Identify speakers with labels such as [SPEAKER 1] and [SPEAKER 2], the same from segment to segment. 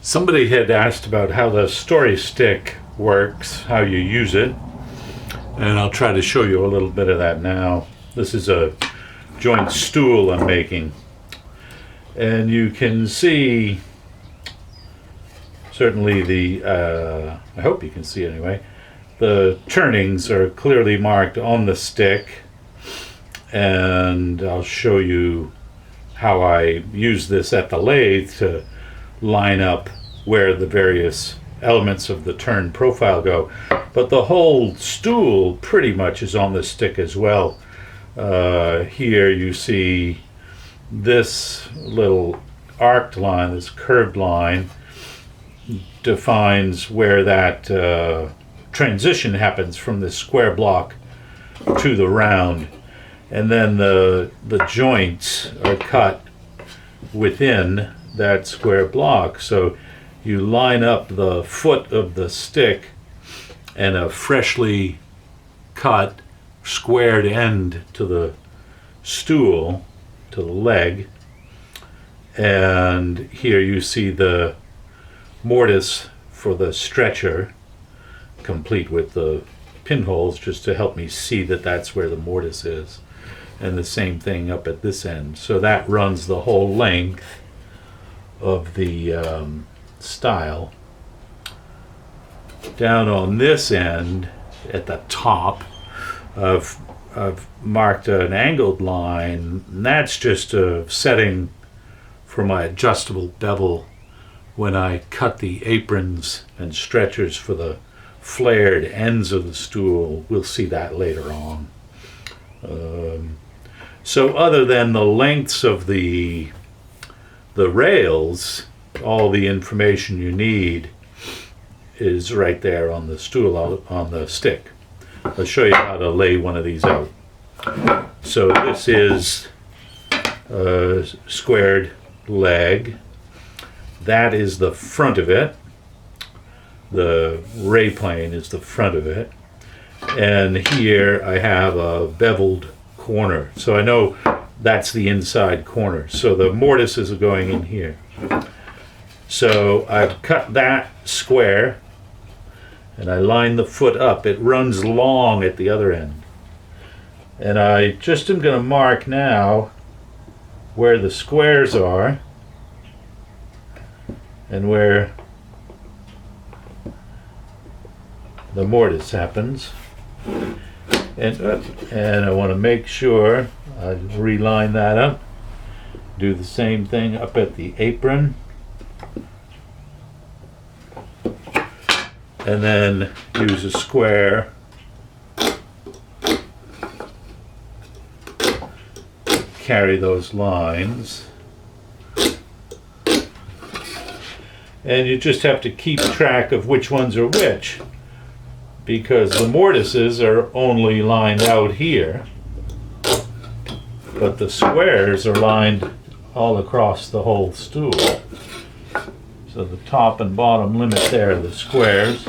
[SPEAKER 1] Somebody had asked about how the story stick works, how you use it, and I'll try to show you a little bit of that now. This is a joint stool I'm making, and you can see certainly I hope you can see anyway, the turnings are clearly marked on the stick, and I'll show you how I use this at the lathe to line up where the various elements of the turn profile go. But the whole stool pretty much is on the stick as well. Here you see this little arced line, this curved line, defines where that transition happens from this square block to the round. And then the joints are cut within that square block. So you line up the foot of the stick and a freshly cut squared end to the stool, to the leg. And here you see the mortise for the stretcher, complete with the pinholes just to help me see that that's where the mortise is. And the same thing up at this end. So that runs the whole length of the style. Down on this end, at the top, I've marked an angled line, and that's just a setting for my adjustable bevel when I cut the aprons and stretchers for the flared ends of the stool. We'll see that later on. So other than the lengths of the rails, all the information you need is right there on the stool, on the stick. I'll show you how to lay one of these out. So this is a squared leg. That is the front of it. The ray plane is the front of it. And here I have a beveled corner. So I know that's the inside corner. So the mortise is going in here. So I've cut that square and I line the foot up. It runs long at the other end. And I just am going to mark now where the squares are and where the mortise happens. And I want to make sure I reline that up. Do the same thing up at the apron. And then use a square carry those lines. And you just have to keep track of which ones are which, because the mortises are only lined out here, but the squares are lined all across the whole stool. So the top and bottom limit there are the squares.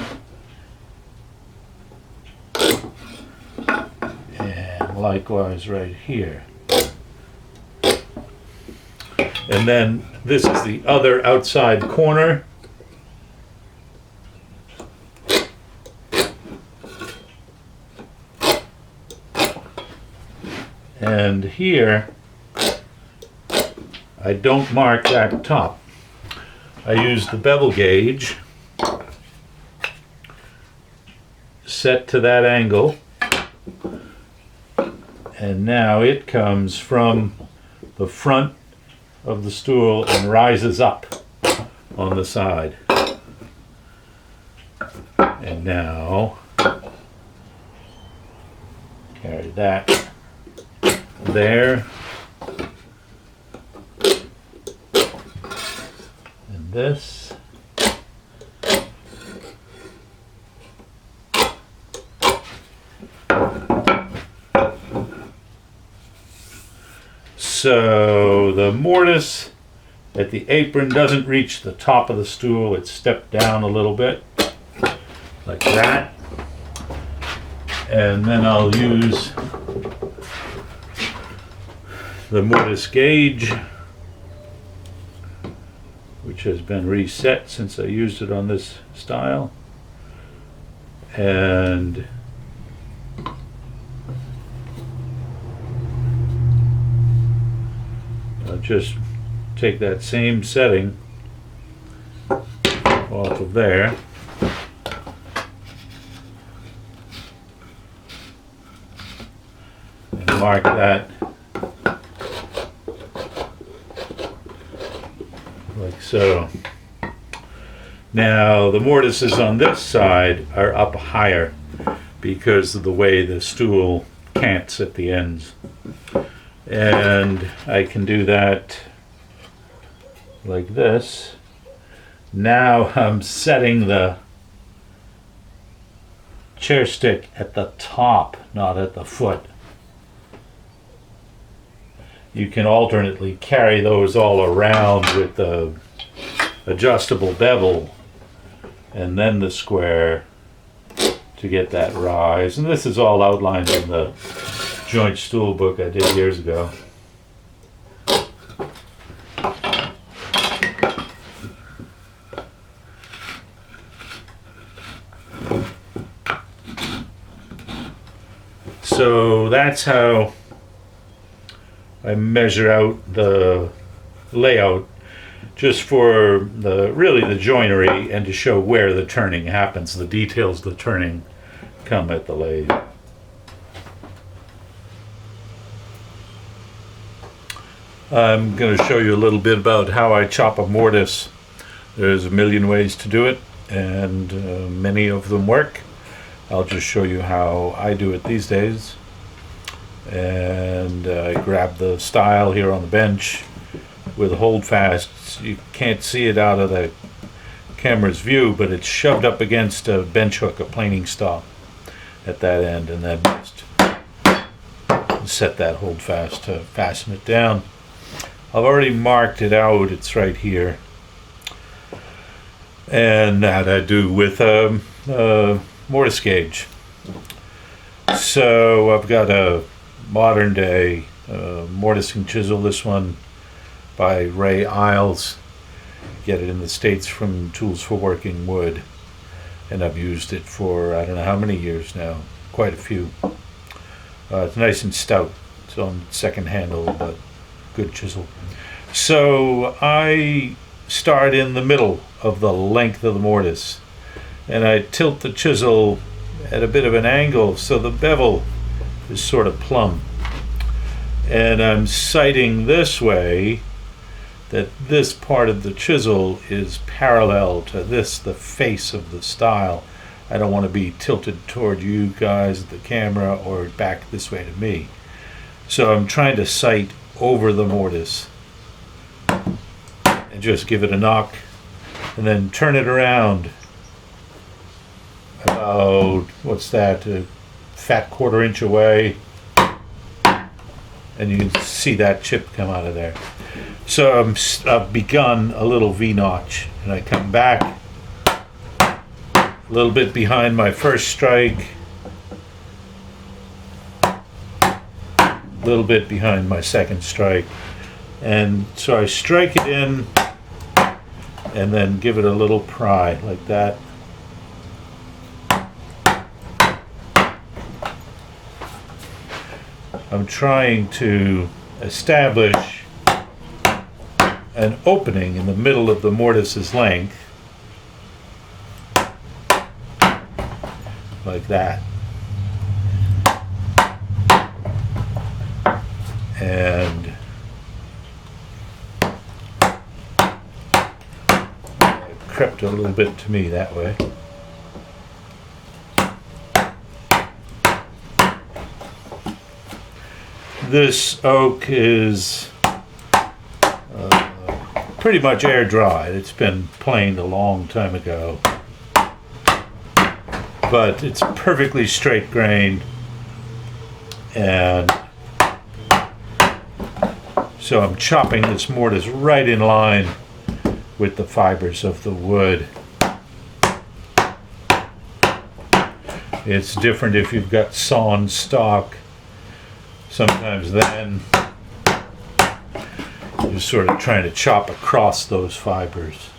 [SPEAKER 1] And likewise right here. And then this is the other outside corner. And here, I don't mark that top. I use the bevel gauge set to that angle, and now it comes from the front of the stool and rises up on the side. And now carry that there, and this, so the mortise at the apron doesn't reach the top of the stool. It's stepped down a little bit like that, and then I'll use the mortise gauge, which which has been reset since I used it on this style. And I'll just take that same setting off of there. And mark that like so. Now the mortises on this side are up higher because of the way the stool cants at the ends. And I can do that like this. Now I'm setting the chair stick at the top, not at the foot. You can alternately carry those all around with the adjustable bevel and then the square to get that rise. And this is all outlined in the joint stool book I did years ago. So that's how I measure out the layout, just for really the joinery and to show where the turning happens. The details of the turning come at the lathe. I'm going to show you a little bit about how I chop a mortise. There's a million ways to do it, and many of them work. I'll just show you how I do it these days. And I grab the style here on the bench with a hold fast. You can't see it out of the camera's view, but it's shoved up against a bench hook, a planing stop at that end, and then just set that hold fast to fasten it down. I've already marked it out, it's right here. And that I do with a mortise gauge. So I've got a modern day mortising chisel, this one by Ray Isles. Get it in the States from Tools for Working Wood. And I've used it for I don't know how many years now, quite a few. It's nice and stout. It's on second handle, but good chisel. So I start in the middle of the length of the mortise, and I tilt the chisel at a bit of an angle so the bevel is sort of plumb. And I'm sighting this way that this part of the chisel is parallel to this, the face of the style. I don't want to be tilted toward you guys at the camera or back this way to me. So I'm trying to sight over the mortise and just give it a knock and then turn it around about, what's that, a fat 1/4 inch away, and you can see that chip come out of there. So I've begun a little V-notch, and I come back a little bit behind my first strike, a little bit behind my second strike, and so I strike it in and then give it a little pry like that. I'm trying to establish an opening in the middle of the mortise's length, like that. And it crept a little bit to me that way. This oak is pretty much air dried. It's been planed a long time ago, but it's perfectly straight grained, and so I'm chopping this mortise right in line with the fibers of the wood. It's different if you've got sawn stock. Sometimes then you just sort of trying to chop across those fibers.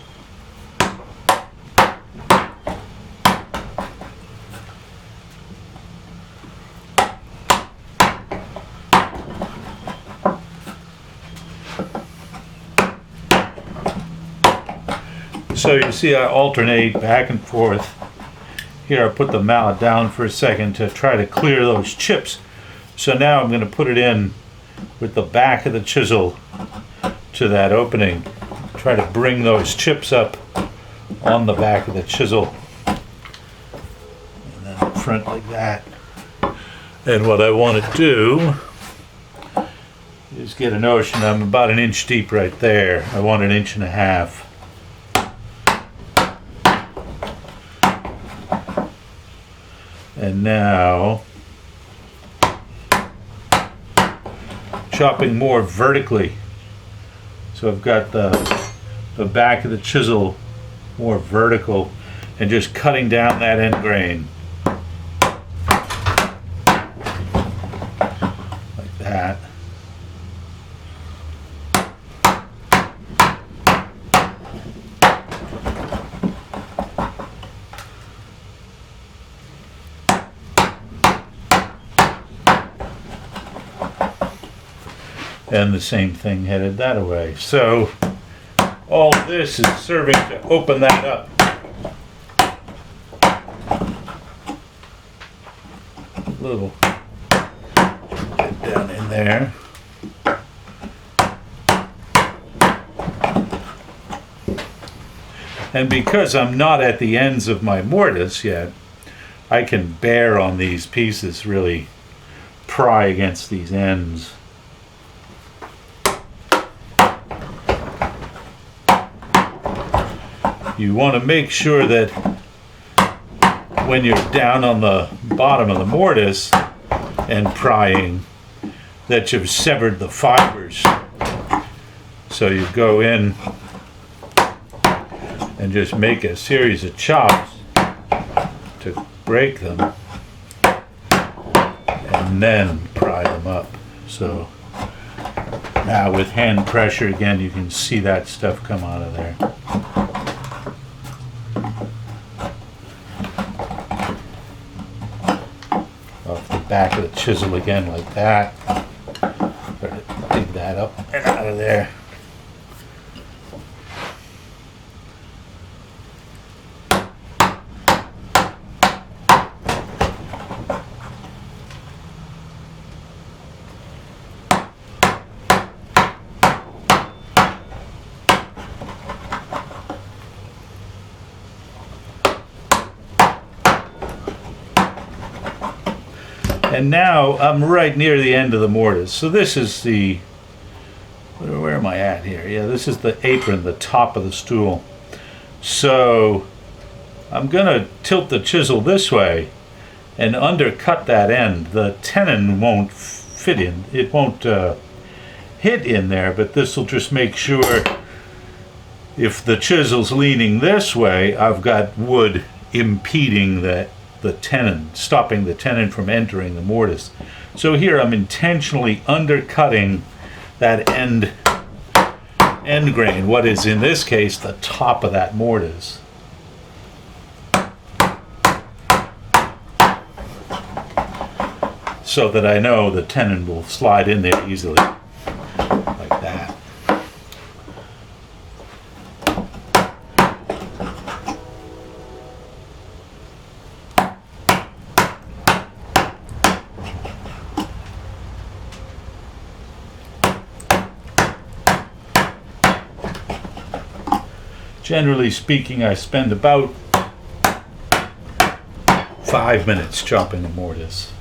[SPEAKER 1] So you see I alternate back and forth. Here I put the mallet down for a second to try to clear those chips. So now I'm going to put it in with the back of the chisel to that opening. Try to bring those chips up on the back of the chisel. And then up front like that. And what I want to do is get a notion. I'm about 1 inch deep right there. I want 1.5 inches. And now, chopping more vertically. So I've got the back of the chisel more vertical and just cutting down that end grain. Like that. And the same thing headed that way. So all this is serving to open that up. A little bit down in there. And because I'm not at the ends of my mortise yet, I can bear on these pieces, really pry against these ends. You want to make sure that when you're down on the bottom of the mortise and prying, that you've severed the fibers. So you go in and just make a series of chops to break them and then pry them up. So now with hand pressure again, you can see that stuff come out of there. Back of the chisel again like that. Try to dig that up and out of there. And now I'm right near the end of the mortise. So this is the, where am I at here? Yeah, this is the apron, the top of the stool. So I'm going to tilt the chisel this way and undercut that end. The tenon won't fit in. It won't hit in there, but this will just make sure if the chisel's leaning this way, I've got wood impeding the tenon, stopping the tenon from entering the mortise. So here I'm intentionally undercutting that end grain, what is in this case the top of that mortise. So that I know the tenon will slide in there easily, like that. Generally speaking, I spend about 5 minutes chopping a mortise.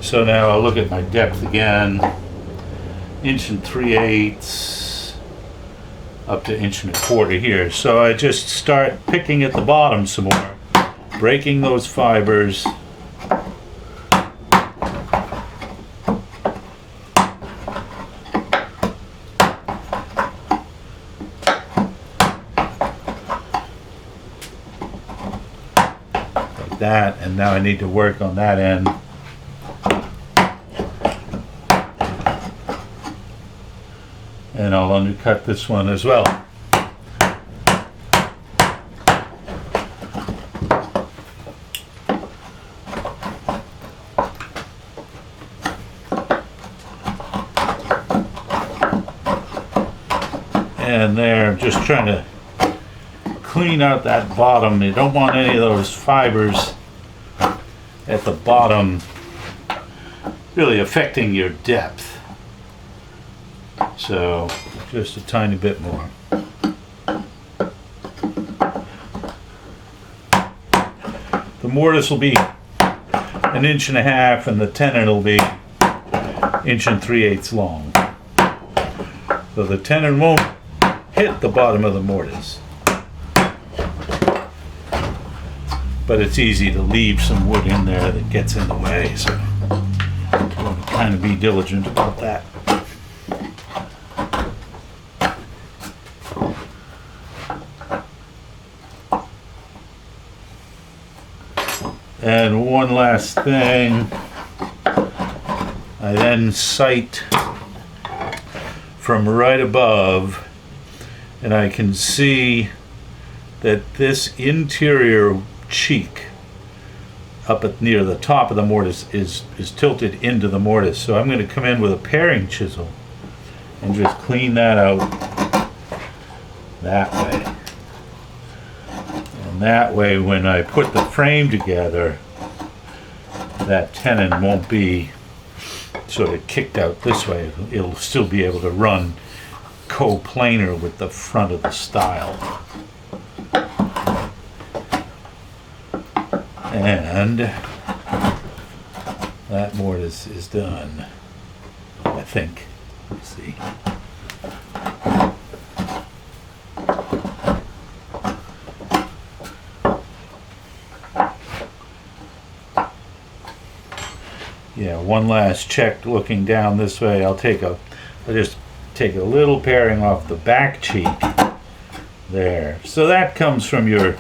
[SPEAKER 1] So now I'll look at my depth again, 1 3/8 up to 1 1/4 here. So I just start picking at the bottom some more, breaking those fibers, like that, and now I need to work on that end. And I'll undercut this one as well. And there, just trying to clean out that bottom. You don't want any of those fibers at the bottom really affecting your depth. So just a tiny bit more. The mortise will be 1.5 inches and the tenon will be 1 3/8 long. So the tenon won't hit the bottom of the mortise. But it's easy to leave some wood in there that gets in the way, so we'll kind of be diligent about that. And one last thing, I then sight from right above, and I can see that this interior cheek up at near the top of the mortise is tilted into the mortise. So I'm going to come in with a paring chisel and just clean that out that way. And that way when I put the frame together, that tenon won't be sort of kicked out this way. It'll still be able to run coplanar with the front of the stile. And that mortise is done, I think. Let's see. Yeah, one last check looking down this way. I'll just take a little paring off the back cheek there. So that comes from your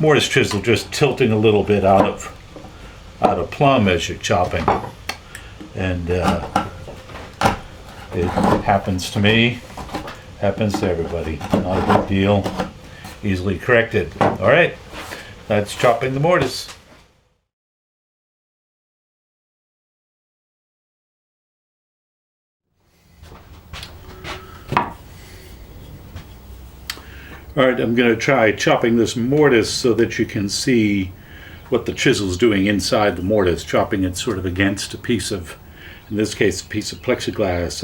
[SPEAKER 1] mortise chisel just tilting a little bit out of plumb as you're chopping, and it happens to me, happens to everybody. Not a big deal, easily corrected. All right, that's chopping the mortise. All right, I'm going to try chopping this mortise so that you can see what the chisel's doing inside the mortise, chopping it sort of against a piece of, in this case, a piece of plexiglass.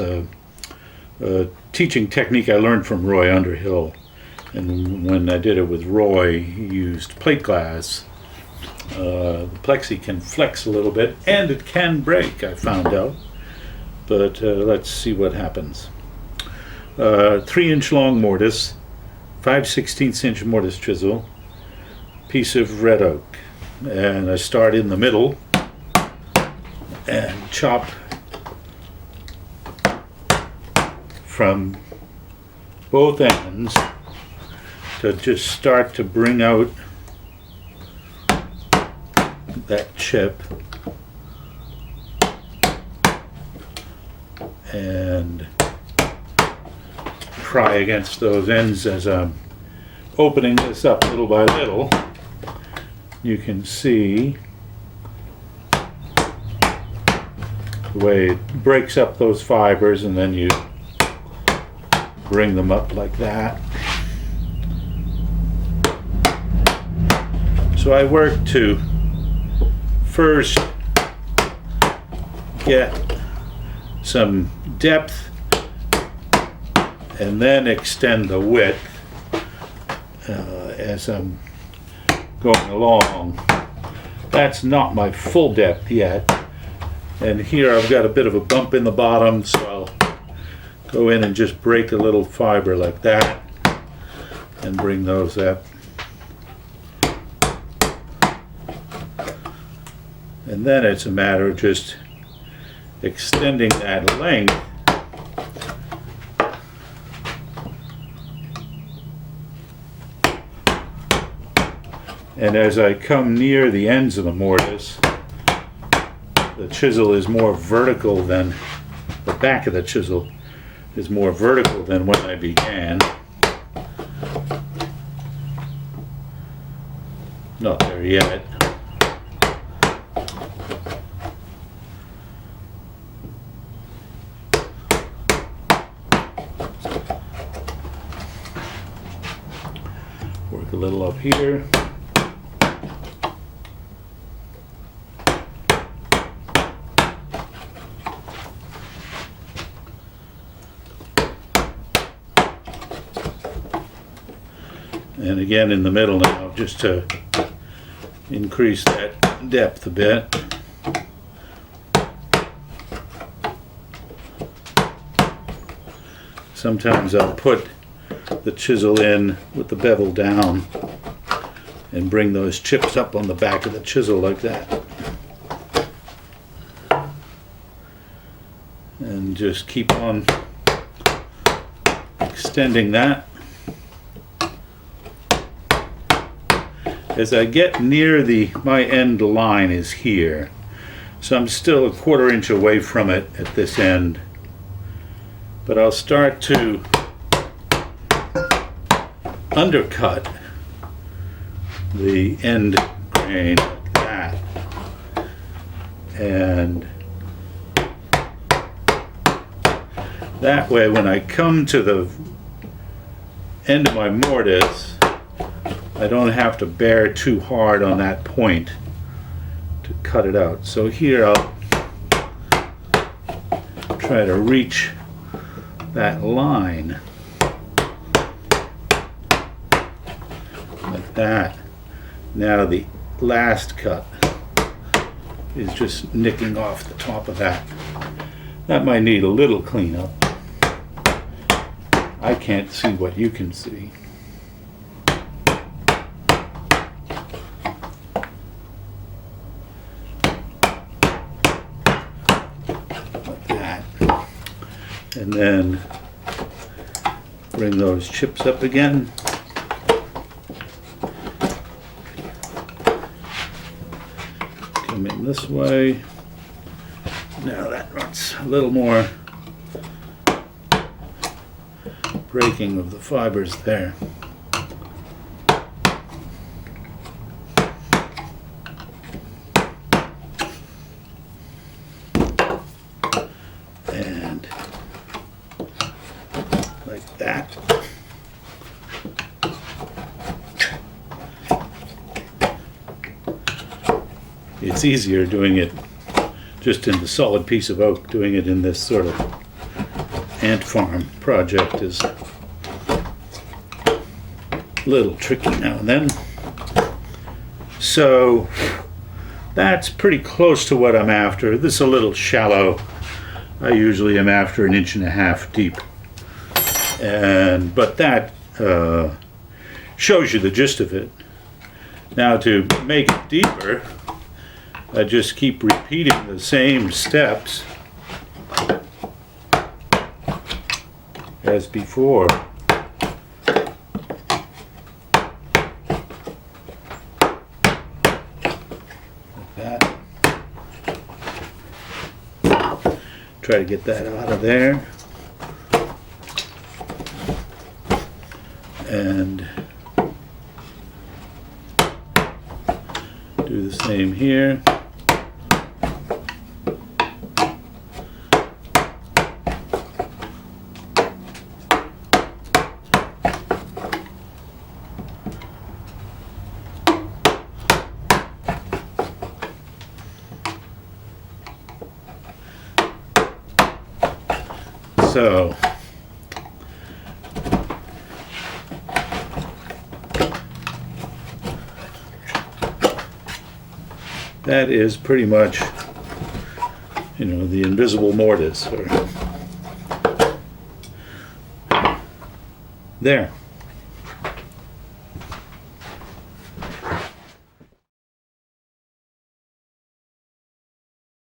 [SPEAKER 1] A teaching technique I learned from Roy Underhill, and when I did it with Roy, he used plate glass. The plexi can flex a little bit, and it can break, I found out. But let's see what happens. 3-inch long mortise, 5/16 inch mortise chisel, piece of red oak, and I start in the middle and chop from both ends to just start to bring out that chip, and pry against those ends as I'm opening this up little by little. You can see the way it breaks up those fibers, and then you bring them up like that. So I work to first get some depth and then extend the width as I'm going along. That's not my full depth yet, and here I've got a bit of a bump in the bottom, so I'll go in and just break a little fiber like that and bring those up. And then it's a matter of just extending that length And as I come near the ends of the mortise, the chisel is more vertical than the back of the chisel is more vertical than when I began. Not there yet. Work a little up here. And again in the middle now, just to increase that depth a bit. Sometimes I'll put the chisel in with the bevel down and bring those chips up on the back of the chisel like that. And just keep on extending that. As I get near my end line is here, so I'm still a 1/4 inch away from it at this end, but I'll start to undercut the end grain like that, and that way when I come to the end of my mortise, I don't have to bear too hard on that point to cut it out. So here I'll try to reach that line like that. Now the last cut is just nicking off the top of that. That might need a little cleanup. I can't see what you can see. And then bring those chips up again. Come in this way. Now that wants a little more breaking of the fibers there. And like that. It's easier doing it just in the solid piece of oak. Doing it in this sort of ant farm project is a little tricky now and then. So that's pretty close to what I'm after. This is a little shallow. I usually am after 1.5 inches deep. But that shows you the gist of it. Now to make it deeper, I just keep repeating the same steps as before. Like that. Try to get that out of there. And do the same here. So that is pretty much, you know, the invisible mortise. Or there.